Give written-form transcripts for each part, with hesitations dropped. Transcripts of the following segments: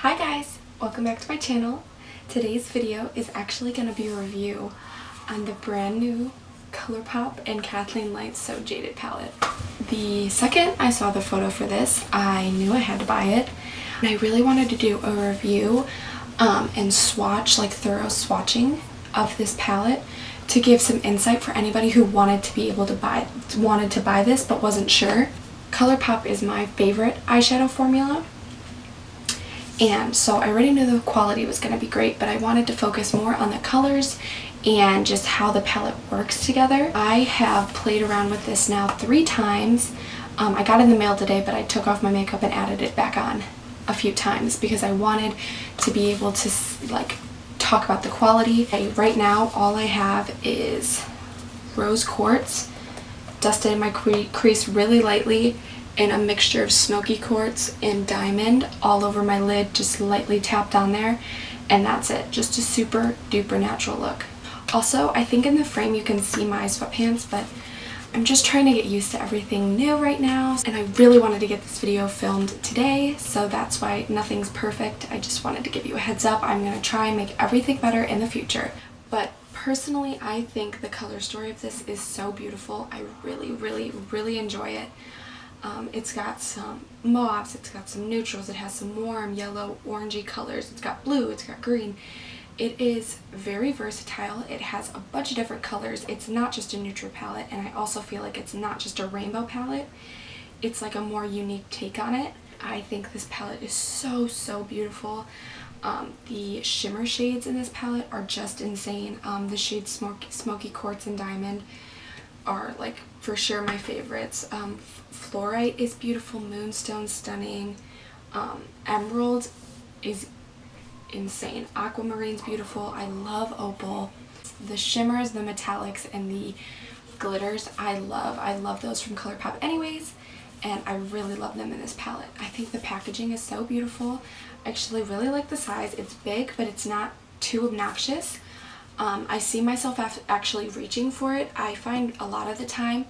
Hi guys, welcome back to my channel. Today's video is actually going to be a review on the brand new Colourpop and Kathleen Lights So Jaded palette. The second I saw the photo for this, I knew I had to buy it. And I really wanted to do a review and swatch, like thorough swatching of this palette to give some insight for anybody who wanted to buy this but wasn't sure. Colourpop is my favorite eyeshadow formula. And so I already knew the quality was going to be great, but I wanted to focus more on the colors and just how the palette works together. I have played around with this now 3 times. I got it in the mail today, but I took off my makeup and added it back on a few times because I wanted to be able to talk about the quality. Right now all I have is rose quartz dusted in my crease really lightly, and a mixture of smoky quartz and diamond all over my lid, just lightly tapped on there, and that's it. Just a super duper natural look. Also, I think in the frame you can see my sweatpants, but I'm just trying to get used to everything new right now, and I really wanted to get this video filmed today, so that's why nothing's perfect. I just wanted to give you a heads up. I'm gonna try and make everything better in the future. But personally, I think the color story of this is so beautiful. I really enjoy it. It's got some mauves, it's got some neutrals, it has some warm yellow, orangey colors, it's got blue, it's got green. It is very versatile. It has a bunch of different colors. It's not just a neutral palette, and I also feel like it's not just a rainbow palette. It's like a more unique take on it. I think this palette is so beautiful. The shimmer shades in this palette are just insane. The shades Smoky Quartz and Diamond are like for sure my favorites. Fluorite is beautiful, Moonstone stunning, Emerald is insane, Aquamarine's beautiful, I love Opal. The shimmers, the metallics, and the glitters I love those from Colourpop anyways, and I really love them in this palette. I think the packaging is so beautiful. I actually really like the size. It's big, but it's not too obnoxious. I see myself actually reaching for it. I find a lot of the time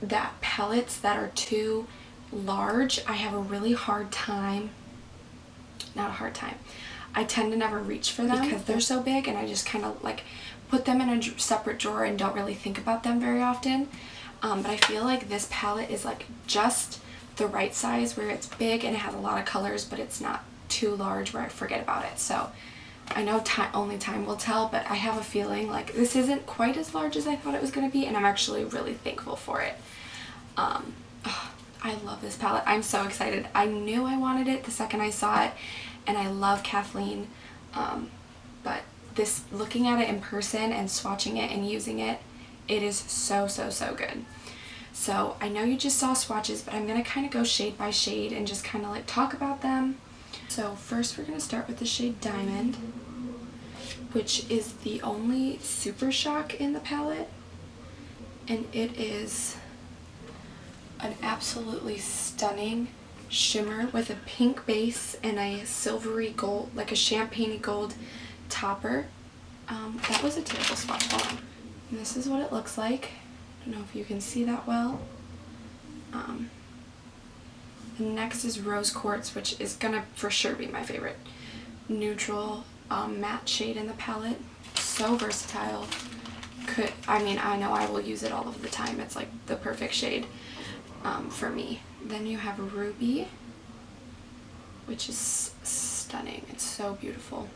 that palettes that are too large, I have a really hard time, I tend to never reach for them because they're so big, and I just kind of like put them in a separate drawer and don't really think about them very often. But I feel like this palette is like just the right size where it's big and it has a lot of colors, but it's not too large where I forget about it. So I know only time will tell, but I have a feeling like this isn't quite as large as I thought it was going to be, and I'm actually really thankful for it. I love this palette. I'm so excited. I knew I wanted it the second I saw it, and I love Kathleen, but looking at it in person and swatching it and using it, it is so good. So I know you just saw swatches, but I'm going to kind of go shade by shade and just kind of like talk about them. So first we're going to start with the shade Diamond, which is the only Super Shock in the palette, and it is an absolutely stunning shimmer with a pink base and a silvery gold, like a champagne gold topper. That was a terrible swatch. Hold on. And this is what it looks like. I don't know if you can see that well. And next is Rose Quartz, which is gonna for sure be my favorite neutral matte shade in the palette. So versatile. I know I will use it all of the time. It's like the perfect shade for me. Then you have Ruby, which is stunning. It's so beautiful.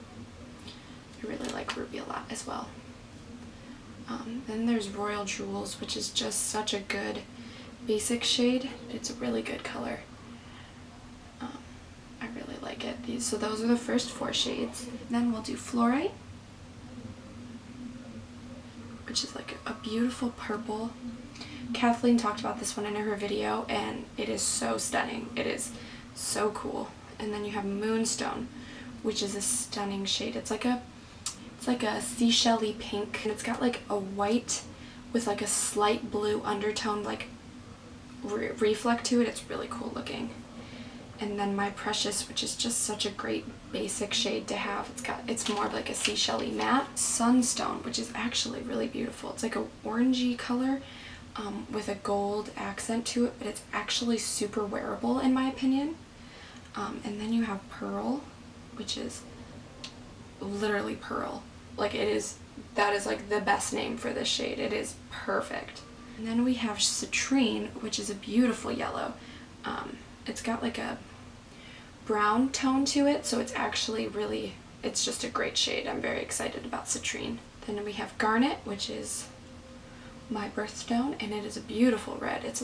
I really like Ruby a lot as well. Then there's Royal Jewels, which is just such a good basic shade. It's a really good color. I really like it. So those are the first 4 shades. Then we'll do Fluorite, which is like a beautiful purple. Kathleen talked about this one in her video, and it is so stunning. It is so cool. And then you have Moonstone, which is a stunning shade. It's like a seashell-y pink, and it's got like a white with like a slight blue undertone, like reflect to it. It's really cool looking. And then My Precious, which is just such a great basic shade to have. It's more like a seashell-y matte. Sunstone, which is actually really beautiful. It's like a orangey color with a gold accent to it, but it's actually super wearable in my opinion. And then you have Pearl, which is literally pearl. Like that is like the best name for this shade. It is perfect. And then we have Citrine, which is a beautiful yellow. It's got like a brown tone to it, so it's actually really, it's just a great shade. I'm very excited about Citrine. Then we have Garnet, which is my birthstone, and it is a beautiful red. It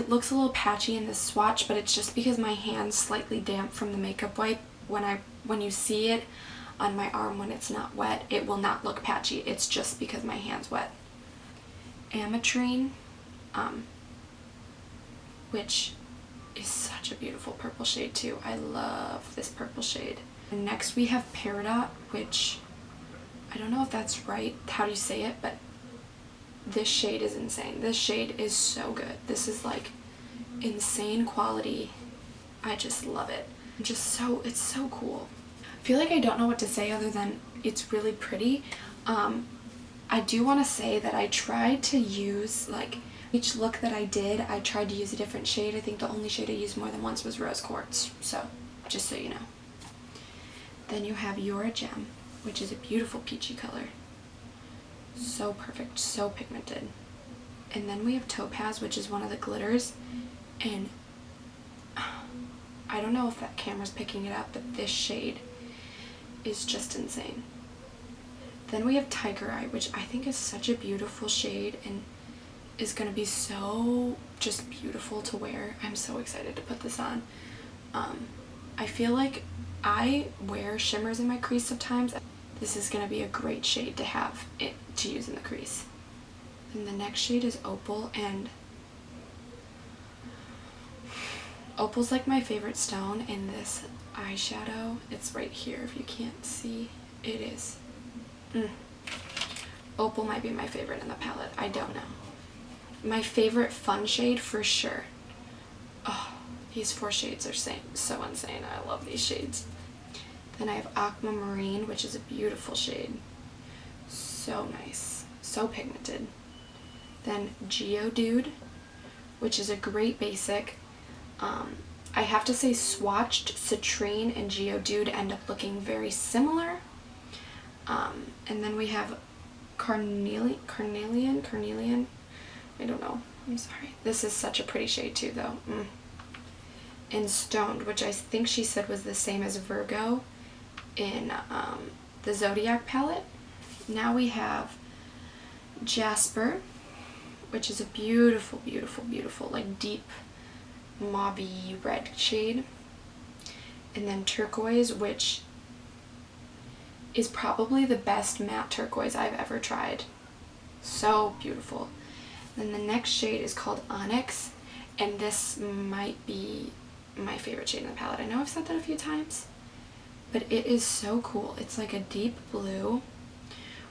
looks a little patchy in this swatch, but it's just because my hand's slightly damp from the makeup wipe. When you see it on my arm when it's not wet, it will not look patchy. It's just because my hand's wet. Ametrine, which is such a beautiful purple shade too. I love this purple shade. And next we have Peridot, which I don't know if that's right, how do you say it, but this shade is insane. This shade is so good. This is like insane quality. I just love it. It's so cool. I feel like I don't know what to say other than it's really pretty. I do want to say that I tried to use, like, each look that I did, I tried to use a different shade. I think the only shade I used more than once was Rose Quartz, so just so you know. Then you have Your Gem, which is a beautiful peachy color. So perfect, so pigmented. And then we have Topaz, which is one of the glitters, and I don't know if that camera's picking it up, but this shade is just insane. Then we have Tiger Eye, which I think is such a beautiful shade and is going to be so just beautiful to wear. I'm so excited to put this on. I feel like I wear shimmers in my crease sometimes. This is going to be a great shade to have to use in the crease. And the next shade is Opal, and Opal's like my favorite stone in this eyeshadow. It's right here if you can't see. It is. Opal might be my favorite in the palette. I don't know. My favorite fun shade for sure. Oh, these 4 shades are so insane. I love these shades. Then I have Aquamarine, which is a beautiful shade. So nice. So pigmented. Then Geodude, which is a great basic. I have to say swatched Citrine and Geodude end up looking very similar. And then we have Carnelian, I don't know, I'm sorry. This is such a pretty shade too though. And Stoned, which I think she said was the same as Virgo in the Zodiac palette. Now we have Jasper, which is a beautiful, beautiful, beautiful, like deep mauvey red shade. And then Turquoise, which is probably the best matte turquoise I've ever tried. So beautiful. Then the next shade is called Onyx, and this might be my favorite shade in the palette. I know I've said that a few times, but it is so cool. It's like a deep blue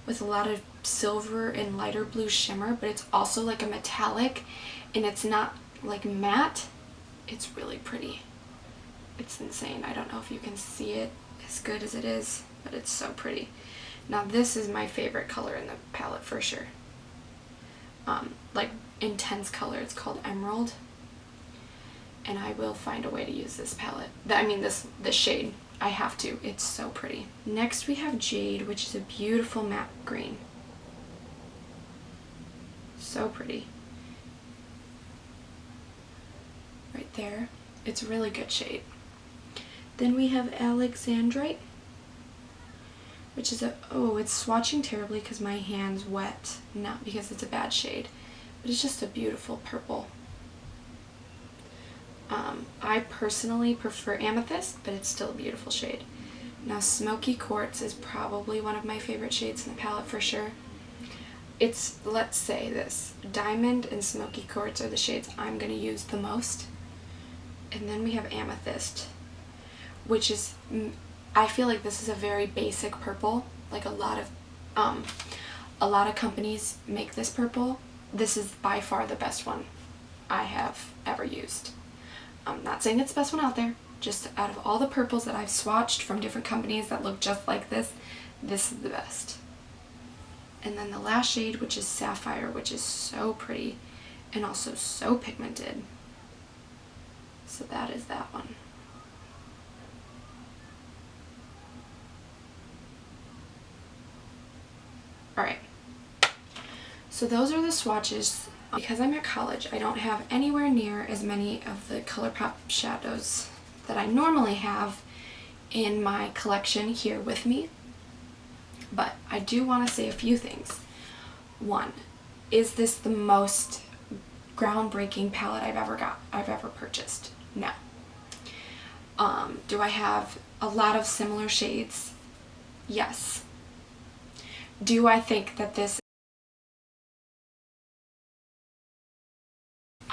with a lot of silver and lighter blue shimmer, but it's also like a metallic, and it's not like matte. It's really pretty. It's insane. I don't know if you can see it as good as it is, but it's so pretty. Now this is my favorite color in the palette for sure. Like intense color. It's called Emerald, and I will find a way to use this palette. This shade. I have to. It's so pretty. Next we have Jade, which is a beautiful matte green. So pretty. Right there. It's a really good shade. Then we have Alexandrite, which is it's swatching terribly because my hand's wet, not because it's a bad shade, but it's just a beautiful purple. I personally prefer Amethyst, but it's still a beautiful shade. Now Smoky Quartz is probably one of my favorite shades in the palette for sure. It's, let's say this, Diamond and Smoky Quartz are the shades I'm going to use the most. And then we have Amethyst, which is, I feel like this is a very basic purple. Like a lot of companies make this purple. This is by far the best one I have ever used. I'm not saying it's the best one out there, just out of all the purples that I've swatched from different companies that look just like this is the best. And then the last shade, which is Sapphire, which is so pretty and also so pigmented. So that is that one. Alright, so those are the swatches. Because I'm at college, I don't have anywhere near as many of the Colourpop shadows that I normally have in my collection here with me. But I do want to say a few things. One, is this the most groundbreaking palette I've ever purchased? No. Do I have a lot of similar shades? Yes. Do I think that this...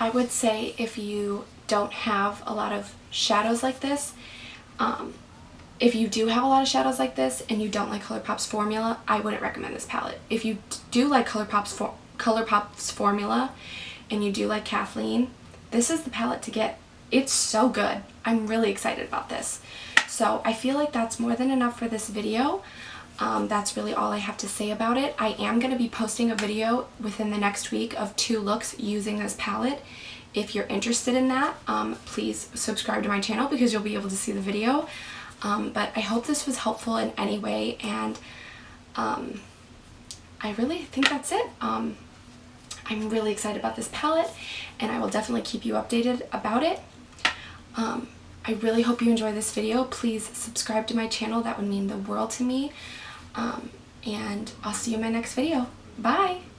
I would say if you don't have a lot of shadows like this, if you do have a lot of shadows like this and you don't like Colourpop's formula, I wouldn't recommend this palette. If you do like Colourpop's formula and you do like Kathleen, this is the palette to get. It's so good. I'm really excited about this. So I feel like that's more than enough for this video. That's really all I have to say about it. I am going to be posting a video within the next week of 2 looks using this palette. If you're interested in that, please subscribe to my channel because you'll be able to see the video. But I hope this was helpful in any way, and I really think that's it. I'm really excited about this palette, and I will definitely keep you updated about it. I really hope you enjoy this video. Please subscribe to my channel. That would mean the world to me. And I'll see you in my next video. Bye!